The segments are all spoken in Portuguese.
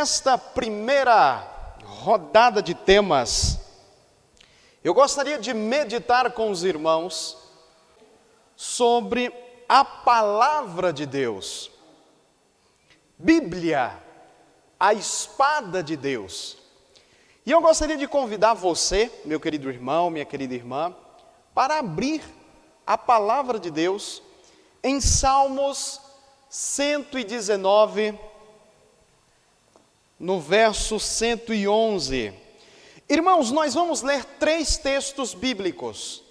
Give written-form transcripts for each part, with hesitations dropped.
Nesta primeira rodada de temas, eu gostaria de meditar com os irmãos sobre a palavra de Deus. Bíblia, a espada de Deus. E eu gostaria de convidar você, meu querido irmão, minha querida irmã, para abrir a palavra de Deus em Salmos 119, no verso 111. Irmãos, nós vamos ler 3 textos bíblicos.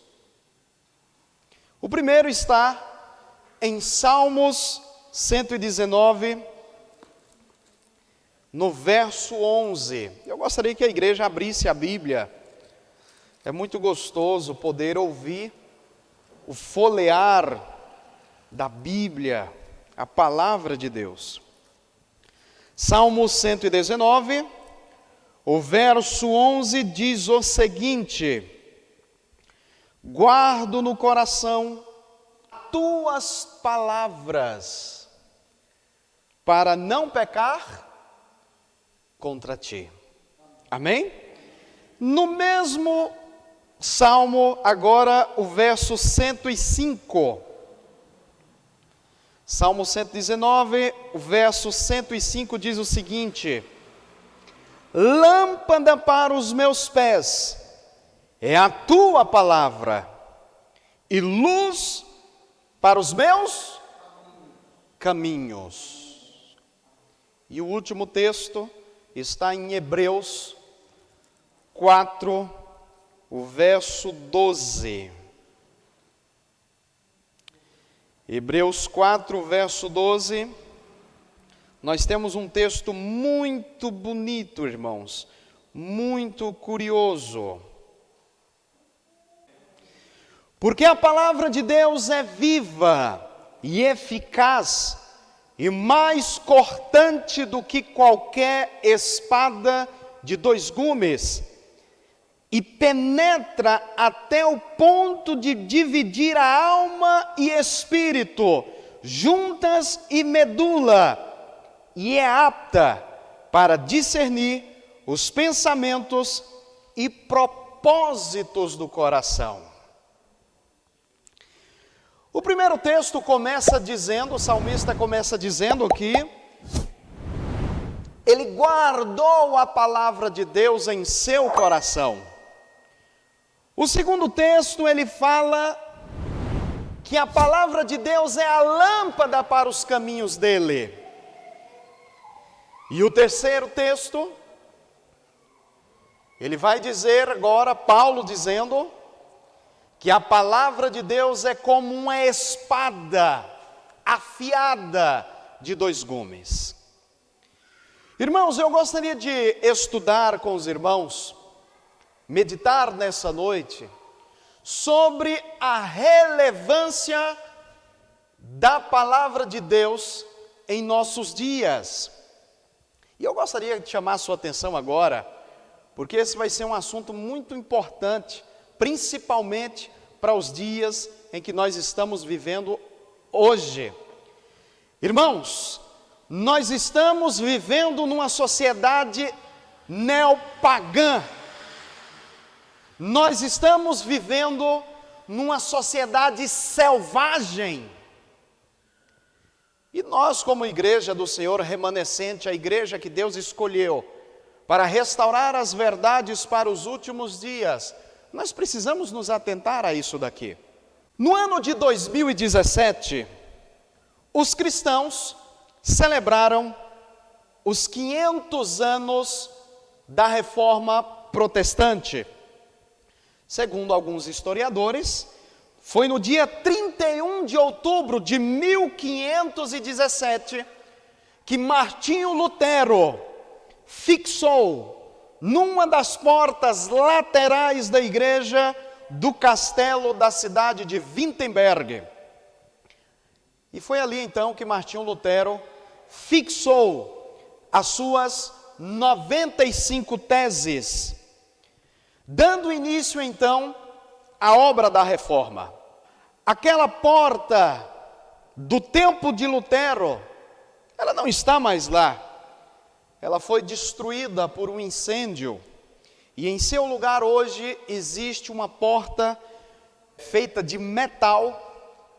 O primeiro está em Salmos 119, no verso 11. Eu gostaria que a igreja abrisse a Bíblia. É muito gostoso poder ouvir o folhear da Bíblia, a palavra de Deus. Salmo 119, o verso 11 diz o seguinte: guardo no coração tuas palavras, para não pecar contra ti. Amém? No mesmo salmo, agora o verso 105. Salmo 119, o verso 105 diz o seguinte: lâmpada para os meus pés é a tua palavra, e luz para os meus caminhos. E o último texto está em Hebreus 4, o verso 12. Hebreus 4, verso 12. Nós temos um texto muito bonito, irmãos, muito curioso. Porque a palavra de Deus é viva e eficaz, e mais cortante do que qualquer espada de 2 gumes, e penetra até o ponto de dividir a alma e espírito, juntas e medula, e é apta para discernir os pensamentos e propósitos do coração. O primeiro texto começa dizendo, o salmista começa dizendo que ele guardou a palavra de Deus em seu coração. O segundo texto, ele fala que a palavra de Deus é a lâmpada para os caminhos dele. E o terceiro texto, ele vai dizer agora, Paulo dizendo, que a palavra de Deus é como uma espada afiada de 2 gumes. Irmãos, eu gostaria de estudar com os irmãos, meditar nessa noite, sobre a relevância da palavra de Deus em nossos dias. E eu gostaria de chamar a sua atenção agora, porque esse vai ser um assunto muito importante, principalmente para os dias em que nós estamos vivendo hoje. Irmãos, nós estamos vivendo numa sociedade neopagã. Nós estamos vivendo numa sociedade selvagem. E nós, como igreja do Senhor remanescente, a igreja que Deus escolheu para restaurar as verdades para os últimos dias, nós precisamos nos atentar a isso daqui. No ano de 2017, os cristãos celebraram os 500 anos da Reforma Protestante. Segundo alguns historiadores, foi no dia 31 de outubro de 1517 que Martinho Lutero fixou numa das portas laterais da igreja do castelo da cidade de Wittenberg. E foi ali então que Martinho Lutero fixou as suas 95 teses, dando início então à obra da reforma. Aquela porta do tempo de Lutero, ela não está mais lá. ela foi destruída por um incêndio, e em seu lugar hoje existe uma porta feita de metal,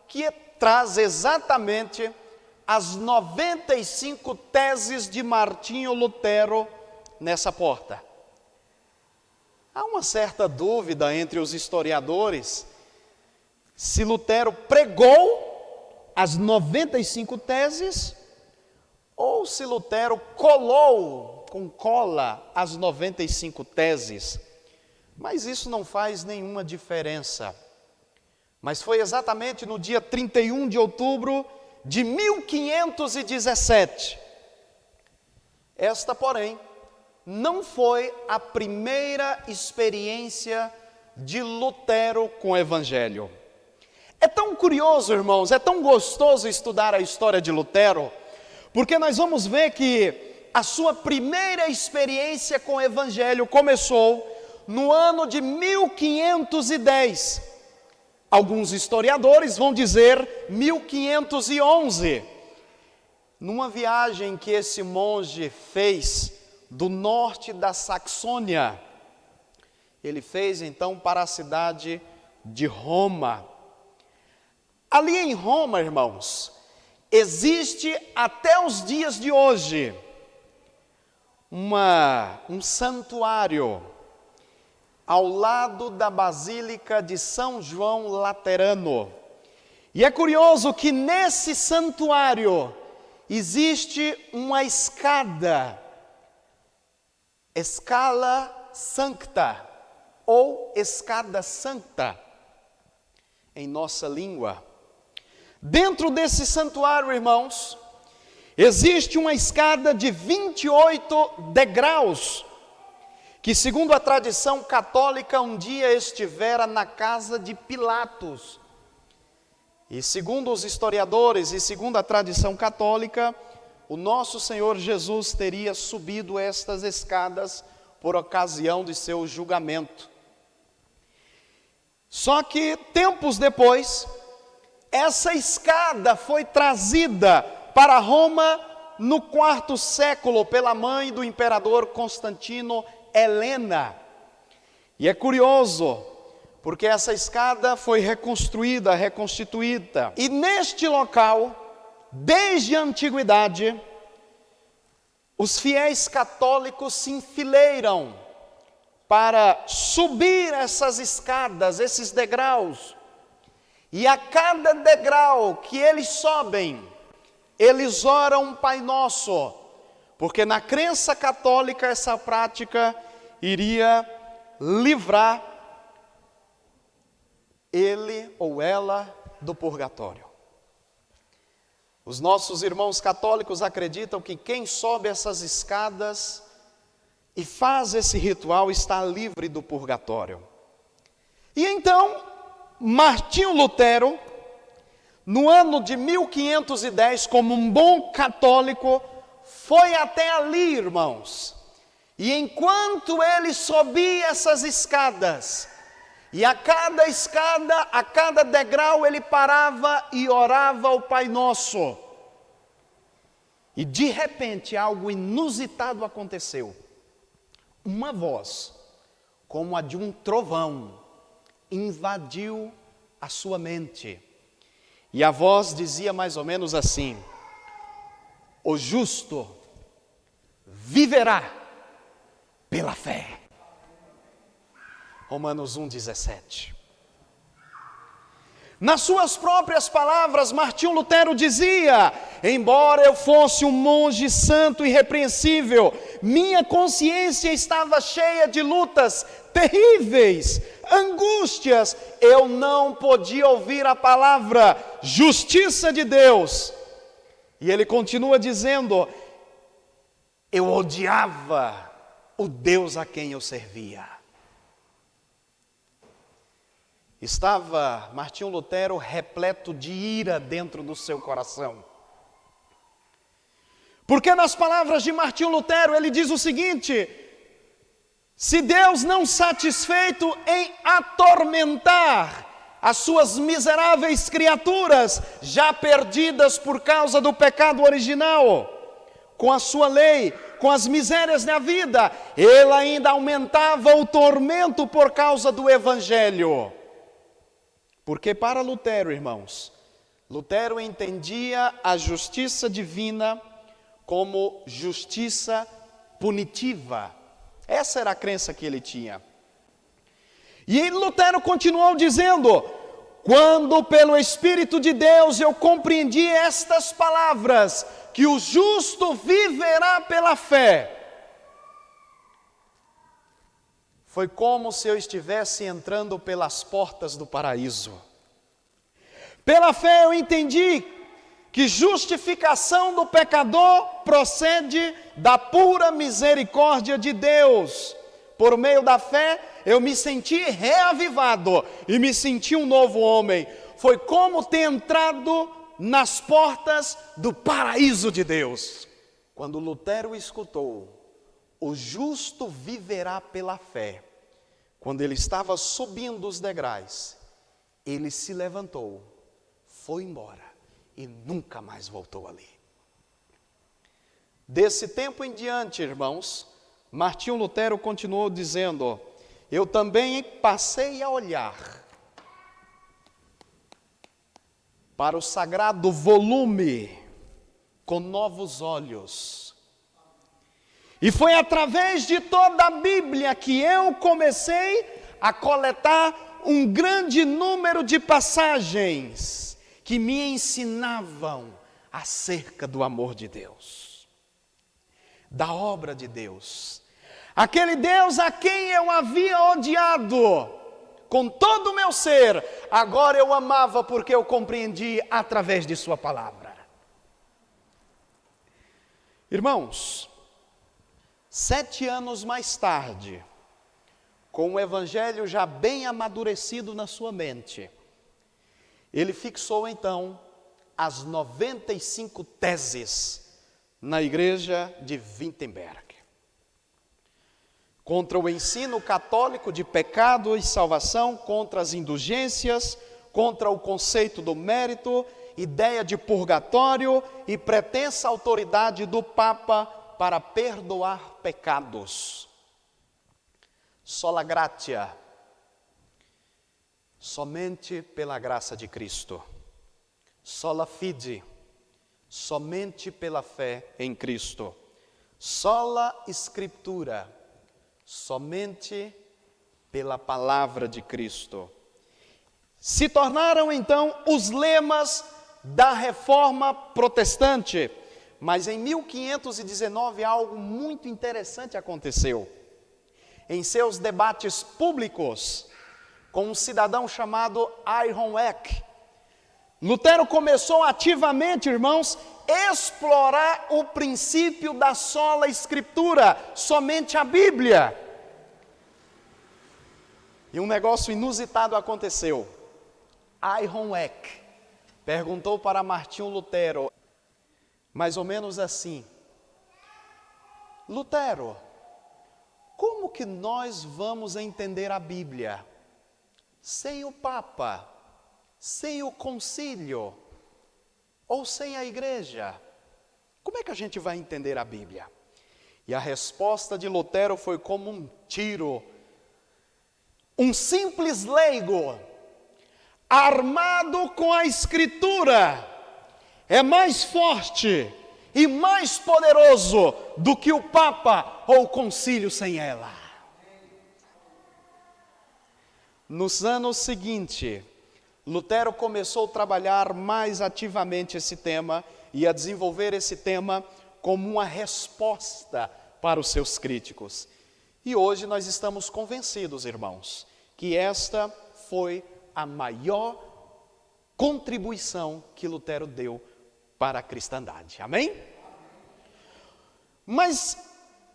que traz exatamente as 95 teses de Martinho Lutero nessa porta. Há uma certa dúvida entre os historiadores se Lutero pregou as 95 teses ou se Lutero colou com cola as 95 teses. Mas isso não faz nenhuma diferença. Mas foi exatamente no dia 31 de outubro de 1517. Esta, porém, não foi a primeira experiência de Lutero com o Evangelho. É tão curioso, irmãos, é tão gostoso estudar a história de Lutero, porque nós vamos ver que a sua primeira experiência com o Evangelho começou no ano de 1510. Alguns historiadores vão dizer 1511, numa viagem que esse monge fez do norte da Saxônia. Ele fez então para a cidade de Roma. Ali em Roma, irmãos, existe até os dias de hoje um santuário ao lado da Basílica de São João Laterano. E é curioso que nesse santuário existe uma escala sancta, ou escada santa, em nossa língua. Dentro desse santuário, irmãos, existe uma escada de 28 degraus, que segundo a tradição católica, um dia estivera na casa de Pilatos. E segundo os historiadores e segundo a tradição católica, o nosso Senhor Jesus teria subido estas escadas por ocasião de seu julgamento. Só que tempos depois, essa escada foi trazida para Roma no quarto século pela mãe do imperador Constantino, Helena. E é curioso, porque essa escada foi reconstituída. E neste local, desde a antiguidade, os fiéis católicos se enfileiram para subir essas escadas, esses degraus. E a cada degrau que eles sobem, eles oram um Pai Nosso, porque na crença católica essa prática iria livrar ele ou ela do purgatório. Os nossos irmãos católicos acreditam que quem sobe essas escadas e faz esse ritual está livre do purgatório. E então, Martinho Lutero, no ano de 1510, como um bom católico, foi até ali, irmãos. E enquanto ele subia essas escadas, e a cada escada, a cada degrau, ele parava e orava ao Pai Nosso. E de repente, algo inusitado aconteceu. Uma voz, como a de um trovão, invadiu a sua mente. E a voz dizia mais ou menos assim: o justo viverá pela fé. Romanos 1,17. Nas suas próprias palavras, Martinho Lutero dizia: embora eu fosse um monge santo e irrepreensível, minha consciência estava cheia de lutas terríveis, angústias, eu não podia ouvir a palavra justiça de Deus. E ele continua dizendo: eu odiava o Deus a quem eu servia. Estava Martinho Lutero repleto de ira dentro do seu coração. Porque nas palavras de Martinho Lutero, ele diz o seguinte: se Deus não satisfeito em atormentar as suas miseráveis criaturas, já perdidas por causa do pecado original, com a sua lei, com as misérias da vida, ele ainda aumentava o tormento por causa do Evangelho. Porque para Lutero, irmãos, Lutero entendia a justiça divina como justiça punitiva. Essa era a crença que ele tinha. E Lutero continuou dizendo: quando pelo Espírito de Deus eu compreendi estas palavras, que o justo viverá pela fé, foi como se eu estivesse entrando pelas portas do paraíso. Pela fé eu entendi que justificação do pecador procede da pura misericórdia de Deus. Por meio da fé, eu me senti reavivado e me senti um novo homem. Foi como ter entrado nas portas do paraíso de Deus. Quando Lutero escutou, o justo viverá pela fé, quando ele estava subindo os degraus, ele se levantou, foi embora e nunca mais voltou ali. Desse tempo em diante, irmãos, Martinho Lutero continuou dizendo: eu também passei a olhar para o sagrado volume com novos olhos. E foi através de toda a Bíblia que eu comecei a coletar um grande número de passagens que me ensinavam acerca do amor de Deus, da obra de Deus. Aquele Deus a quem eu havia odiado com todo o meu ser, agora eu amava porque eu compreendi através de sua palavra. Irmãos, 7 anos mais tarde, com o Evangelho já bem amadurecido na sua mente, ele fixou então as 95 teses na igreja de Wittenberg. Contra o ensino católico de pecado e salvação, contra as indulgências, contra o conceito do mérito, ideia de purgatório e pretensa autoridade do Papa para perdoar pecados. Sola gratia, somente pela graça de Cristo. Sola fide, somente pela fé em Cristo. Sola Escritura, somente pela palavra de Cristo. Se tornaram então os lemas da Reforma Protestante. Mas em 1519 algo muito interessante aconteceu. Em seus debates públicos com um cidadão chamado Iron Eck, Lutero começou ativamente, irmãos, explorar o princípio da sola Escritura, somente a Bíblia. E um negócio inusitado aconteceu. Iron Eck perguntou para Martinho Lutero, mais ou menos assim: Lutero, como que nós vamos entender a Bíblia sem o Papa, sem o concílio ou sem a igreja? Como é que a gente vai entender a Bíblia? E a resposta de Lutero foi como um tiro. Um simples leigo, armado com a Escritura, é mais forte e mais poderoso do que o Papa ou o concílio sem ela. Nos anos seguintes, Lutero começou a trabalhar mais ativamente esse tema e a desenvolver esse tema como uma resposta para os seus críticos. E hoje nós estamos convencidos, irmãos, que esta foi a maior contribuição que Lutero deu para a cristandade. Amém? Mas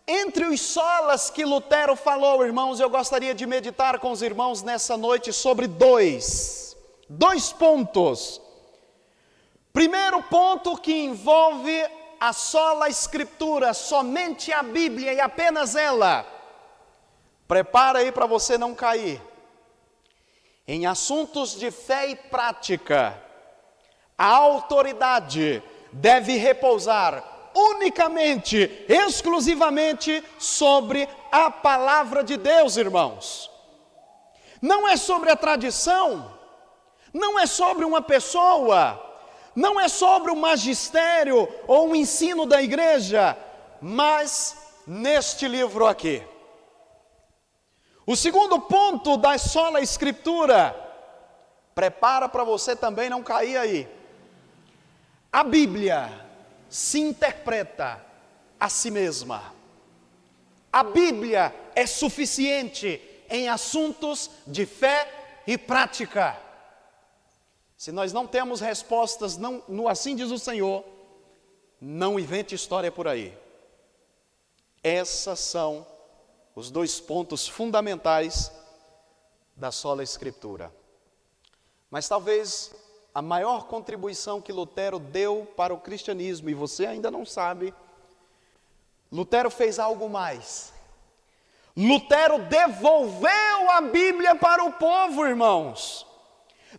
entre os solas que Lutero falou, irmãos, eu gostaria de meditar com os irmãos nessa noite sobre dois pontos. Primeiro ponto que envolve a sola Escritura, somente a Bíblia e apenas ela. Prepara aí para você não cair. Em assuntos de fé e prática, a autoridade deve repousar unicamente, exclusivamente sobre a palavra de Deus, irmãos. Não é sobre a tradição, não é sobre uma pessoa, não é sobre o magistério ou o ensino da igreja, mas neste livro aqui. O segundo ponto da sola escritura, prepara para você também não cair aí. A Bíblia se interpreta a si mesma. A Bíblia é suficiente em assuntos de fé e prática. Se nós não temos respostas, no assim diz o Senhor, não invente história por aí. Esses são os dois pontos fundamentais da sola escritura. Mas talvez a maior contribuição que Lutero deu para o cristianismo, e você ainda não sabe, Lutero fez algo mais. Lutero devolveu a Bíblia para o povo, irmãos.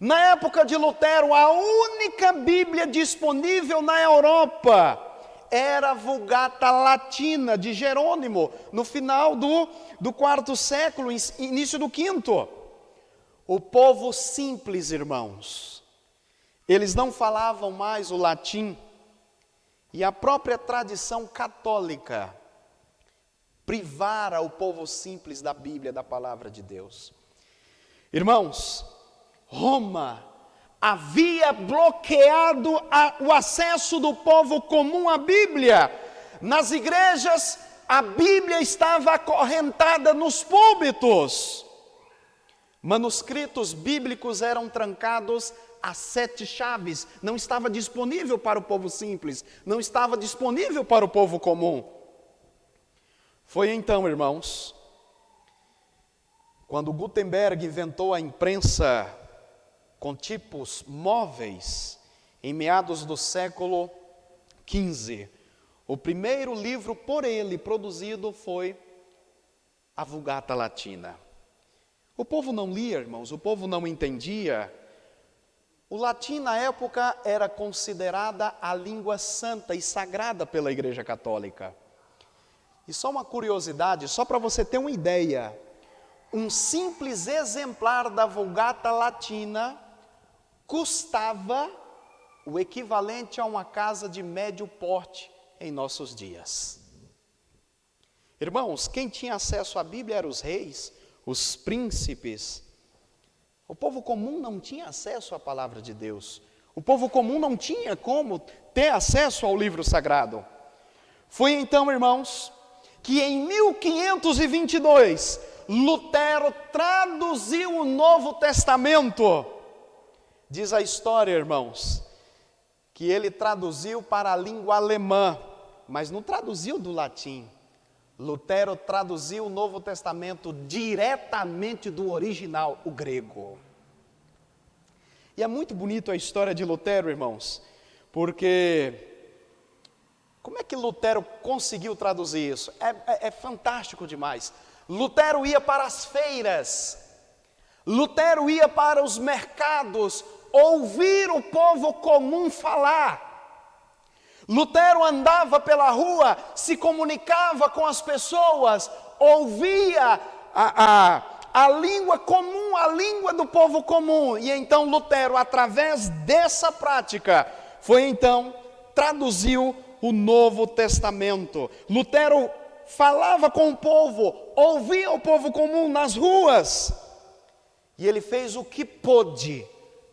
Na época de Lutero, a única Bíblia disponível na Europa era a Vulgata Latina de Jerônimo, no final do quarto século, início do quinto. O povo simples, irmãos, eles não falavam mais o latim, e a própria tradição católica privara o povo simples da Bíblia, da palavra de Deus. Irmãos, Roma havia bloqueado o acesso do povo comum à Bíblia. Nas igrejas, a Bíblia estava acorrentada nos púlpitos. Manuscritos bíblicos eram trancados a 7 chaves. Não estava disponível para o povo simples, não estava disponível para o povo comum. Foi então, irmãos, quando Gutenberg inventou a imprensa com tipos móveis, em meados do século XV, o primeiro livro por ele produzido foi a Vulgata Latina. O povo não lia, irmãos, o povo não entendia. O latim na época era considerada a língua santa e sagrada pela Igreja Católica. E só uma curiosidade, só para você ter uma ideia, um simples exemplar da Vulgata Latina custava o equivalente a uma casa de médio porte em nossos dias. Irmãos, quem tinha acesso à Bíblia eram os reis, os príncipes. O povo comum não tinha acesso à palavra de Deus. O povo comum não tinha como ter acesso ao livro sagrado. Foi então, irmãos, que em 1522, Lutero traduziu o Novo Testamento. Diz a história, irmãos, que ele traduziu para a língua alemã, mas não traduziu do latim. Lutero traduziu o Novo Testamento diretamente do original, o grego. E é muito bonito a história de Lutero, irmãos, porque como é que Lutero conseguiu traduzir isso? É fantástico demais. Lutero ia para as feiras, Lutero ia para os mercados, ouvir o povo comum falar. Lutero andava pela rua, se comunicava com as pessoas, ouvia a língua comum, a língua do povo comum. E então Lutero, através dessa prática, traduziu o Novo Testamento. Lutero falava com o povo, ouvia o povo comum nas ruas. E ele fez o que pôde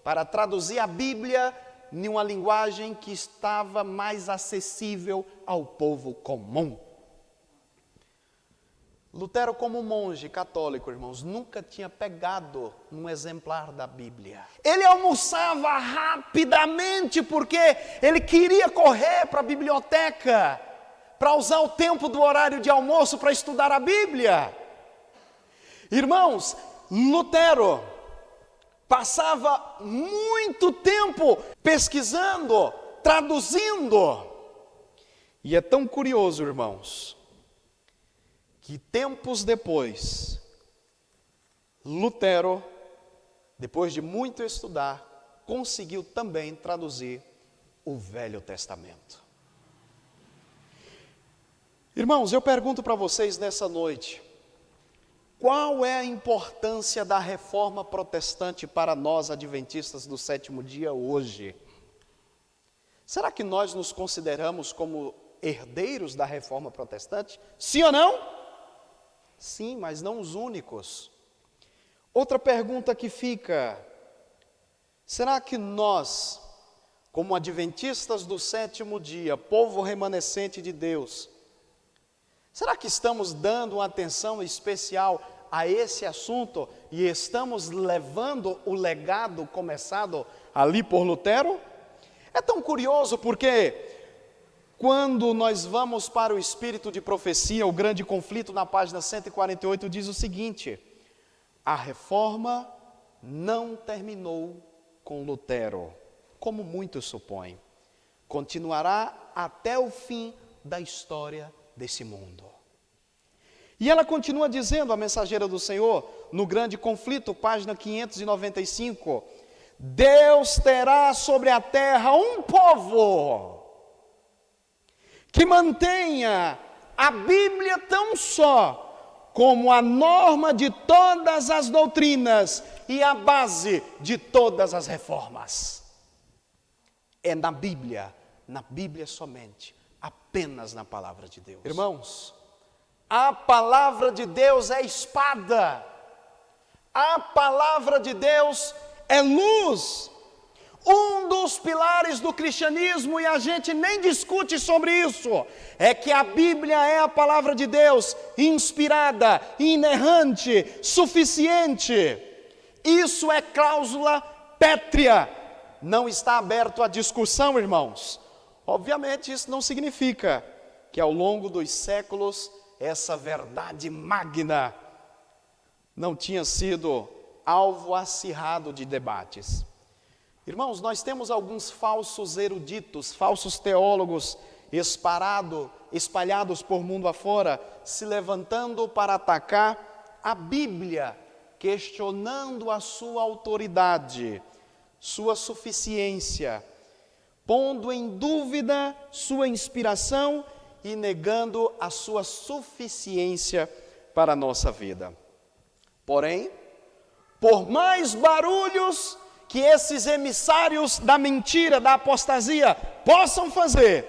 para traduzir a Bíblia em uma linguagem que estava mais acessível ao povo comum. Lutero, como monge católico, irmãos, nunca tinha pegado um exemplar da Bíblia. Ele almoçava rapidamente porque ele queria correr para a biblioteca, para usar o tempo do horário de almoço para estudar a Bíblia. Irmãos, Lutero passava muito tempo pesquisando, traduzindo. E é tão curioso, irmãos, que tempos depois, Lutero, depois de muito estudar, conseguiu também traduzir o Velho Testamento. Irmãos, eu pergunto para vocês nessa noite, qual é a importância da reforma protestante para nós adventistas do sétimo dia hoje? Será que nós nos consideramos como herdeiros da reforma protestante? Sim ou não? Sim, mas não os únicos. Outra pergunta que fica: será que nós, como adventistas do sétimo dia, povo remanescente de Deus, será que estamos dando uma atenção especial a esse assunto e estamos levando o legado começado ali por Lutero? É tão curioso porque quando nós vamos para o Espírito de Profecia, o grande conflito, na página 148, diz o seguinte: a reforma não terminou com Lutero, como muitos supõem. Continuará até o fim da história desse mundo. E ela continua dizendo, a mensageira do Senhor, no grande conflito, página 595, Deus terá sobre a terra um povo que mantenha a Bíblia tão só como a norma de todas as doutrinas e a base de todas as reformas. É na Bíblia somente, apenas na palavra de Deus. Irmãos, a palavra de Deus é espada, a palavra de Deus é luz. Um dos pilares do cristianismo, e a gente nem discute sobre isso, é que a Bíblia é a palavra de Deus, inspirada, inerrante, suficiente. Isso é cláusula pétrea, não está aberto à discussão, irmãos. Obviamente isso não significa que ao longo dos séculos essa verdade magna não tinha sido alvo acirrado de debates. Irmãos, nós temos alguns falsos eruditos, falsos teólogos espalhados por mundo afora, se levantando para atacar a Bíblia, questionando a sua autoridade, sua suficiência, pondo em dúvida sua inspiração e negando a sua suficiência para a nossa vida. Porém, por mais barulhos que esses emissários da mentira, da apostasia, possam fazer,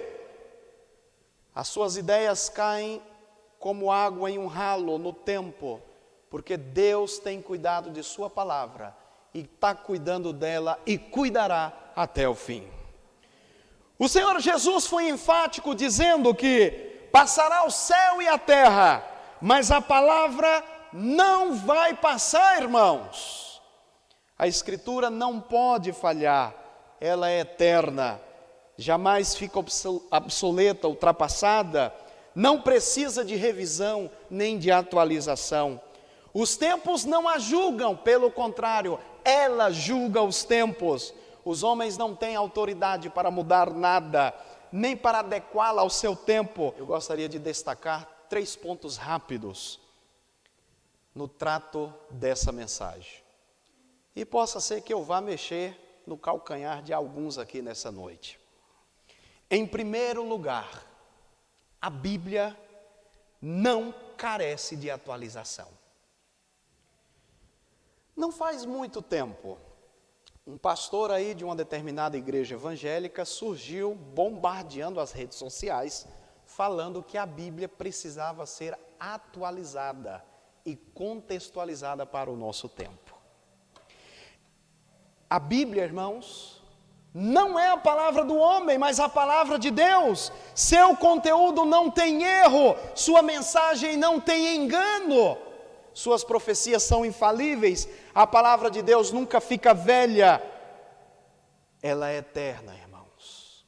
as suas ideias caem como água em um ralo no tempo, porque Deus tem cuidado de sua palavra, e está cuidando dela, e cuidará até o fim. O Senhor Jesus foi enfático dizendo que passará o céu e a terra, mas a palavra não vai passar, irmãos. A Escritura não pode falhar, ela é eterna, jamais fica obsoleta, ultrapassada, não precisa de revisão nem de atualização. Os tempos não a julgam, pelo contrário, ela julga os tempos. Os homens não têm autoridade para mudar nada, nem para adequá-la ao seu tempo. Eu gostaria de destacar 3 pontos rápidos no trato dessa mensagem. E possa ser que eu vá mexer no calcanhar de alguns aqui nessa noite. Em primeiro lugar, a Bíblia não carece de atualização. Não faz muito tempo, um pastor aí de uma determinada igreja evangélica surgiu bombardeando as redes sociais, falando que a Bíblia precisava ser atualizada e contextualizada para o nosso tempo. A Bíblia, irmãos, não é a palavra do homem, mas a palavra de Deus. Seu conteúdo não tem erro, sua mensagem não tem engano, suas profecias são infalíveis, a palavra de Deus nunca fica velha, ela é eterna, irmãos.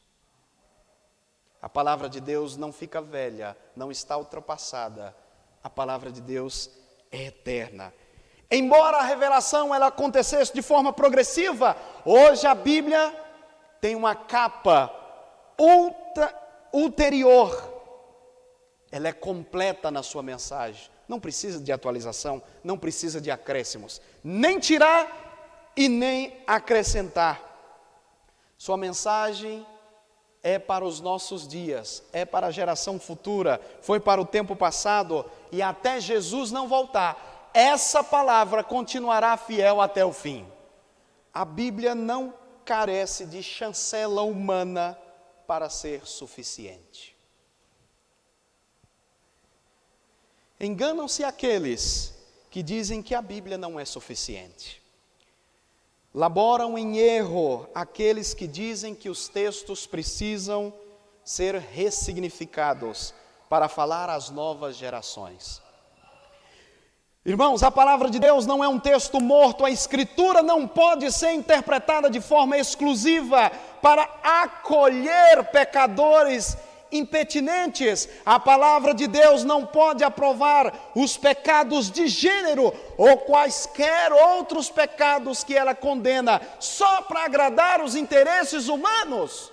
A palavra de Deus não fica velha, não está ultrapassada, a palavra de Deus é eterna. Embora a revelação ela acontecesse de forma progressiva, hoje a Bíblia tem uma capa ulterior. Ela é completa na sua mensagem. Não precisa de atualização, não precisa de acréscimos. Nem tirar e nem acrescentar. Sua mensagem é para os nossos dias, é para a geração futura, foi para o tempo passado e até Jesus não voltar, essa palavra continuará fiel até o fim. A Bíblia não carece de chancela humana para ser suficiente. Enganam-se aqueles que dizem que a Bíblia não é suficiente. Laboram em erro aqueles que dizem que os textos precisam ser ressignificados para falar às novas gerações. Irmãos, a palavra de Deus não é um texto morto, a Escritura não pode ser interpretada de forma exclusiva para acolher pecadores impetinentes. A palavra de Deus não pode aprovar os pecados de gênero ou quaisquer outros pecados que ela condena, só para agradar os interesses humanos.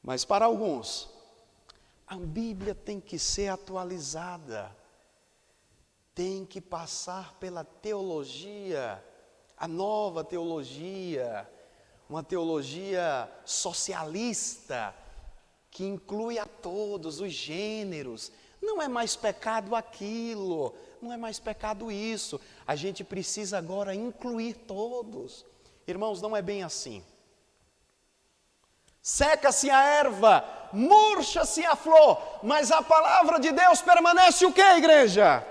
Mas para alguns, a Bíblia tem que ser atualizada, tem que passar pela teologia, a nova teologia, uma teologia socialista, que inclui a todos os gêneros. Não é mais pecado aquilo, não é mais pecado isso. A gente precisa agora incluir todos. Irmãos, não é bem assim. Seca-se a erva, murcha-se a flor, mas a palavra de Deus permanece o quê, igreja?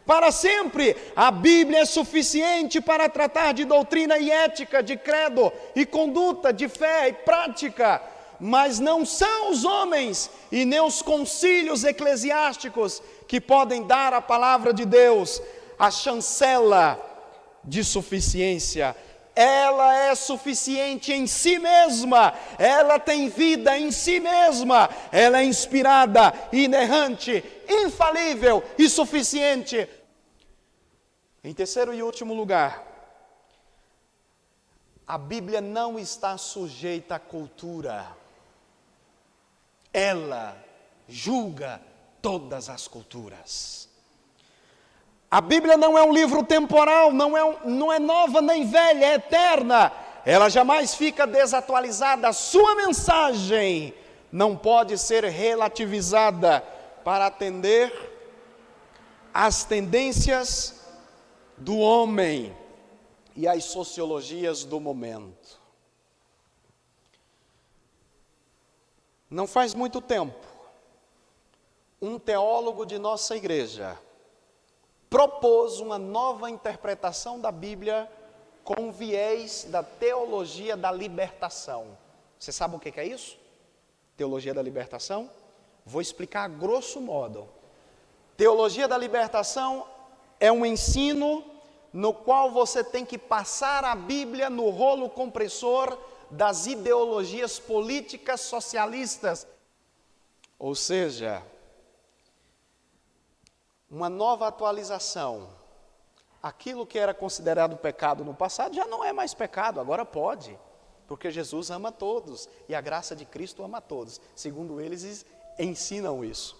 Para sempre. A Bíblia é suficiente para tratar de doutrina e ética, de credo e conduta, de fé e prática, mas não são os homens e nem os concílios eclesiásticos que podem dar à palavra de Deus a chancela de suficiência. Ela é suficiente em si mesma, ela tem vida em si mesma, ela é inspirada, inerrante, infalível e suficiente. Em terceiro e último lugar, a Bíblia não está sujeita à cultura. Ela julga todas as culturas. A Bíblia não é um livro temporal, não é nova nem velha, é eterna. Ela jamais fica desatualizada. A sua mensagem não pode ser relativizada para atender às tendências do homem e às sociologias do momento. Não faz muito tempo, um teólogo de nossa igreja propôs uma nova interpretação da Bíblia com viés da teologia da libertação. Você sabe o que é isso? Teologia da libertação? Vou explicar a grosso modo. Teologia da libertação é um ensino no qual você tem que passar a Bíblia no rolo compressor das ideologias políticas socialistas. Ou seja, uma nova atualização. Aquilo que era considerado pecado no passado já não é mais pecado, agora pode, porque Jesus ama todos e a graça de Cristo ama todos. Segundo eles ensinam isso.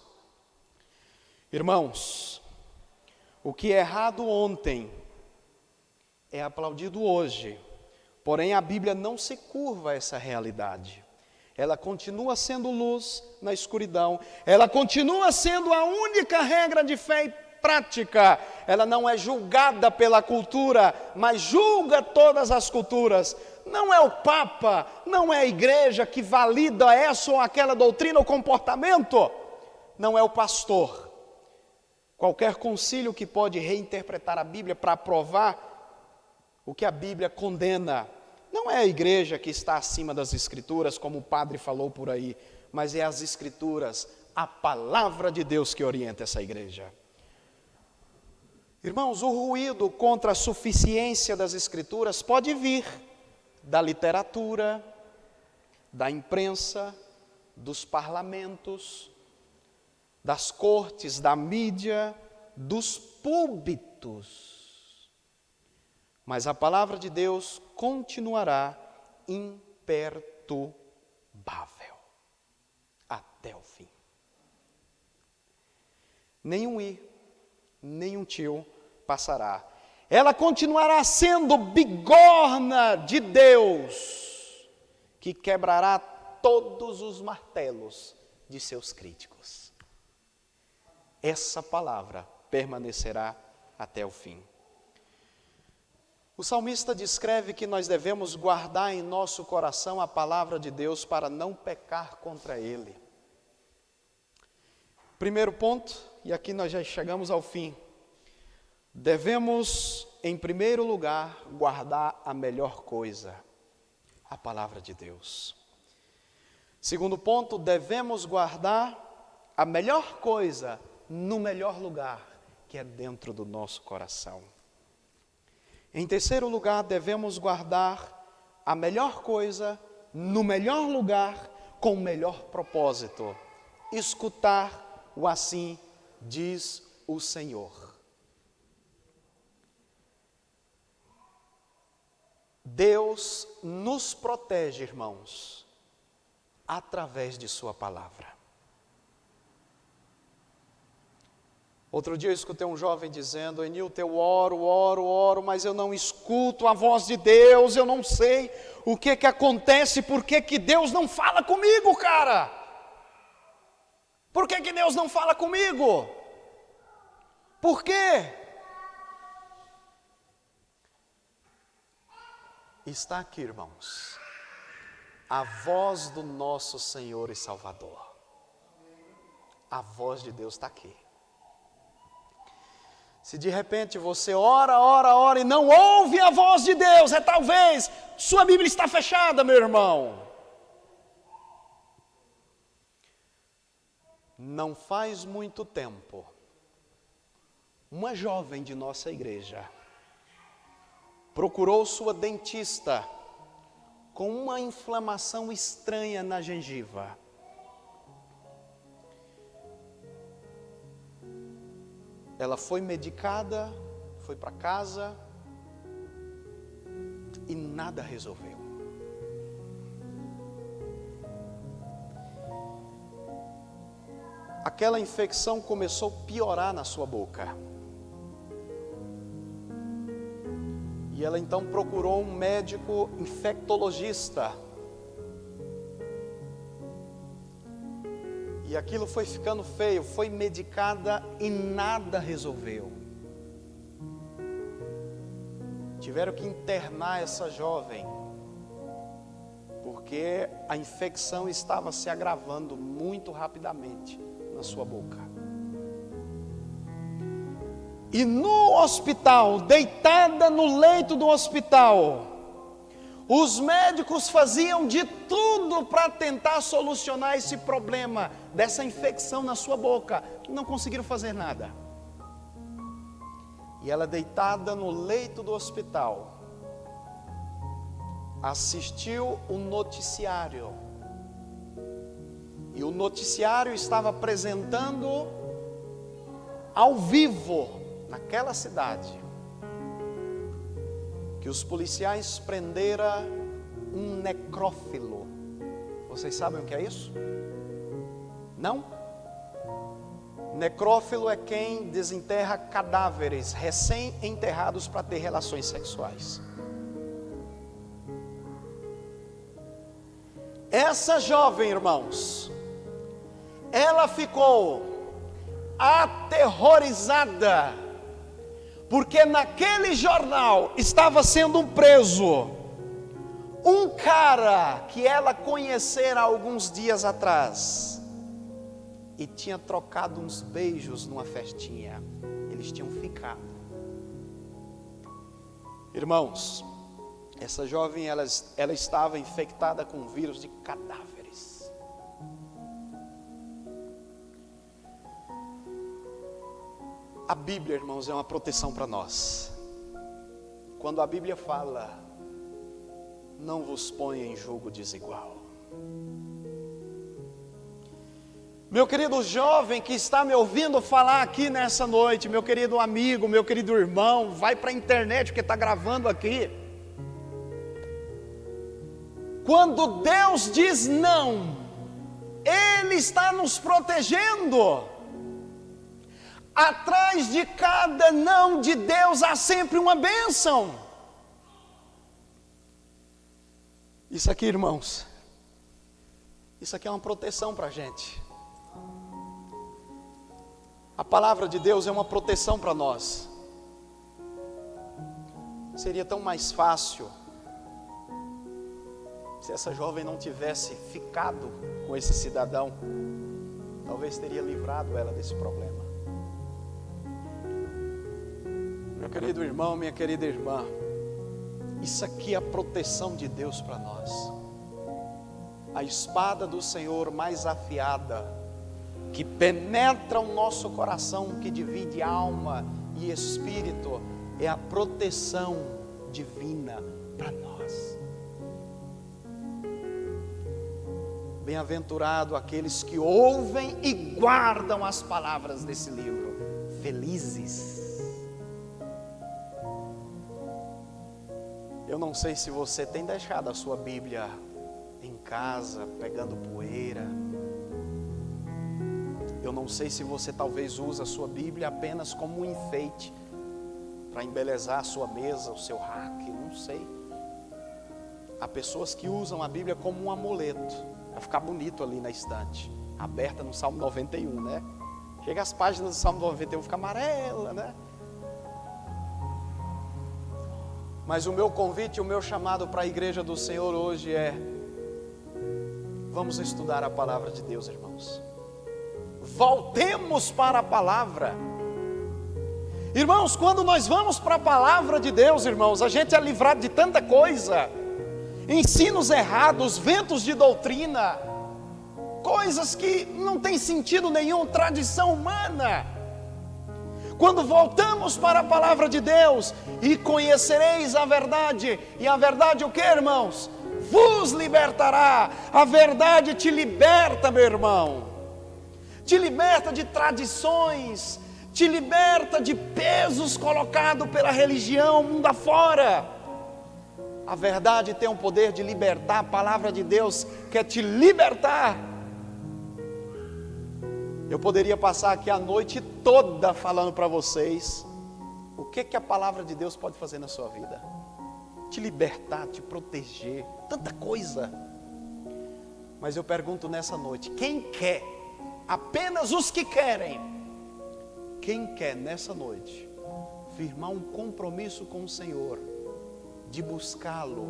Irmãos, o que é errado ontem é aplaudido hoje, porém a Bíblia não se curva a essa realidade. Ela continua sendo luz na escuridão, ela continua sendo a única regra de fé e prática. Ela não é julgada pela cultura, mas julga todas as culturas. Não é o Papa, não é a igreja que valida essa ou aquela doutrina ou comportamento, não é o pastor. Qualquer concílio que pode reinterpretar a Bíblia para aprovar o que a Bíblia condena, não é a igreja que está acima das Escrituras, como o padre falou por aí, mas é as Escrituras, a palavra de Deus que orienta essa igreja. Irmãos, o ruído contra a suficiência das Escrituras pode vir da literatura, da imprensa, dos parlamentos, das cortes, da mídia, dos púlpitos. Mas a palavra de Deus continuará imperturbável até o fim. Nenhum i, nenhum tio passará. Ela continuará sendo bigorna de Deus, que quebrará todos os martelos de seus críticos. Essa palavra permanecerá até o fim. O salmista descreve que nós devemos guardar em nosso coração a palavra de Deus para não pecar contra ele. Primeiro ponto, e aqui nós já chegamos ao fim. Devemos, em primeiro lugar, guardar a melhor coisa, a palavra de Deus. Segundo ponto, devemos guardar a melhor coisa no melhor lugar, que é dentro do nosso coração. Em terceiro lugar, devemos guardar a melhor coisa no melhor lugar, com o melhor propósito. Escutar o assim diz o Senhor. Deus nos protege, irmãos, através de sua palavra. Outro dia eu escutei um jovem dizendo: Enilton, eu oro, mas eu não escuto a voz de Deus, eu não sei o que acontece, por que Deus não fala comigo, cara? Por que Deus não fala comigo? Por quê? Está aqui, irmãos, a voz do nosso Senhor e Salvador. A voz de Deus está aqui. Se de repente você ora e não ouve a voz de Deus, talvez sua Bíblia está fechada, meu irmão. Não faz muito tempo, uma jovem de nossa igreja procurou sua dentista com uma inflamação estranha na gengiva. Ela foi medicada, foi para casa e nada resolveu. Aquela infecção começou a piorar na sua boca. E ela então procurou um médico infectologista. E aquilo foi ficando feio, foi medicada e nada resolveu. Tiveram que internar essa jovem, porque a infecção estava se agravando muito rapidamente na sua boca. E no hospital, deitada no leito do hospital, os médicos faziam de tudo para tentar solucionar esse problema dessa infecção na sua boca. Não conseguiram fazer nada. E ela, deitada no leito do hospital, assistiu o noticiário. E o noticiário estava apresentando ao vivo, naquela cidade, que os policiais prenderam um necrófilo. Vocês sabem o que é isso? Não? Necrófilo é quem desenterra cadáveres recém-enterrados para ter relações sexuais. Essa jovem, irmãos, ela ficou aterrorizada, porque naquele jornal estava sendo preso um cara que ela conhecera alguns dias atrás e tinha trocado uns beijos numa festinha. Eles tinham ficado. Irmãos, essa jovem ela estava infectada com um vírus de cadáveres. A Bíblia, irmãos, é uma proteção para nós. Quando a Bíblia fala: não vos ponha em julgo desigual. Meu querido jovem que está me ouvindo falar aqui nessa noite, meu querido amigo, meu querido irmão, vai para a internet porque está gravando aqui. Quando Deus diz não, Ele está nos protegendo. Atrás de cada não de Deus há sempre uma bênção. Isso aqui, irmãos, Isso aqui é uma proteção para a gente. A palavra de Deus é uma proteção para nós. Seria tão mais fácil se essa jovem não tivesse ficado com esse cidadão. Talvez teria livrado ela desse problema. Meu querido irmão, minha querida irmã, isso aqui é a proteção de Deus para nós. A espada do Senhor mais afiada, que penetra o nosso coração, que divide alma e espírito, é a proteção divina para nós. Bem-aventurado aqueles que ouvem e guardam as palavras desse livro. Felizes. Eu não sei se você tem deixado a sua Bíblia em casa, pegando poeira. Eu não sei se você talvez usa a sua Bíblia apenas como um enfeite, para embelezar a sua mesa, o seu rack, não sei. Há pessoas que usam a Bíblia como um amuleto, para ficar bonito ali na estante, aberta no Salmo 91, né? Chega as páginas do Salmo 91, fica amarela, né? Mas o meu convite, o meu chamado para a igreja do Senhor hoje é: vamos estudar a palavra de Deus, irmãos. Voltemos para a palavra. Irmãos, quando nós vamos para a palavra de Deus, irmãos, a gente é livrado de tanta coisa. Ensinos errados, ventos de doutrina, coisas que não tem sentido nenhum, tradição humana. Quando voltamos para a palavra de Deus, e conhecereis a verdade, e a verdade o que, irmãos? Vos libertará. A verdade te liberta, meu irmão. Te liberta de tradições, te liberta de pesos colocados pela religião, mundo afora. A verdade tem o poder de libertar. A palavra de Deus quer te libertar. Eu poderia passar aqui a noite toda falando para vocês o que a palavra de Deus pode fazer na sua vida. Te libertar, te proteger, tanta coisa. Mas eu pergunto nessa noite, quem quer? Apenas os que querem. Quem quer nessa noite firmar um compromisso com o Senhor, de buscá-lo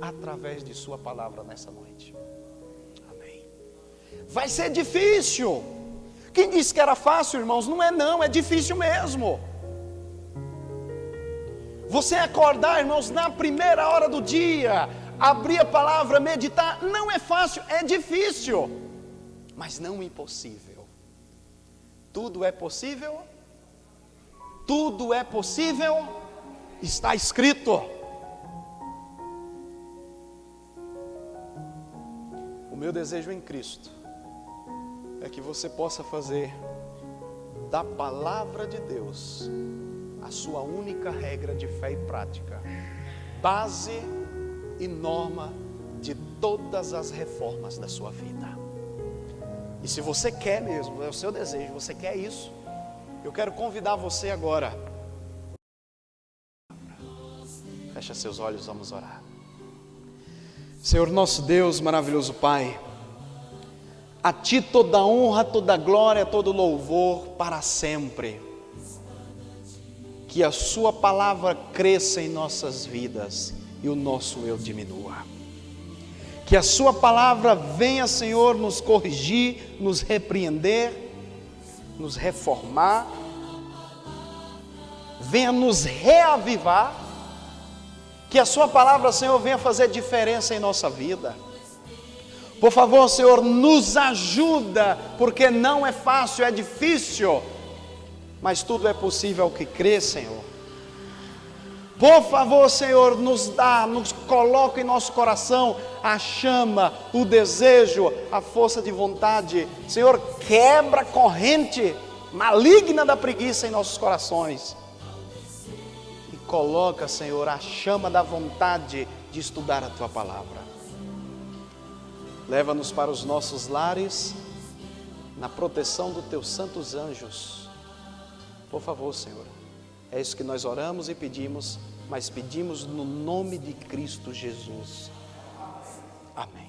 através de sua palavra nessa noite? Amém. Vai ser difícil. Quem disse que era fácil, irmãos? Não é não, é difícil mesmo. Você acordar, irmãos, na primeira hora do dia, abrir a palavra, meditar, não é fácil, é difícil, mas não impossível. Tudo é possível? Tudo é possível? Está escrito. O meu desejo em Cristo é que você possa fazer da palavra de Deus a sua única regra de fé e prática, base e norma de todas as reformas da sua vida. E se você quer mesmo, é o seu desejo, você quer isso, eu quero convidar você agora. Fecha seus olhos, vamos orar. Senhor nosso Deus, maravilhoso Pai, a Ti toda honra, toda glória, todo louvor para sempre. Que a Sua palavra cresça em nossas vidas e o nosso eu diminua. Que a Sua palavra venha, Senhor, nos corrigir, nos repreender, nos reformar, venha nos reavivar. Que a Sua palavra, Senhor, venha fazer diferença em nossa vida. Por favor, Senhor, nos ajuda, porque não é fácil, é difícil, mas tudo é possível ao que crê, Senhor. Por favor, Senhor, nos coloca em nosso coração a chama, o desejo, a força de vontade. Senhor, quebra a corrente maligna da preguiça em nossos corações. E coloca, Senhor, a chama da vontade de estudar a Tua palavra. Leva-nos para os nossos lares, na proteção dos Teus santos anjos. Por favor, Senhor, é isso que nós oramos e pedimos, mas pedimos no nome de Cristo Jesus. Amém.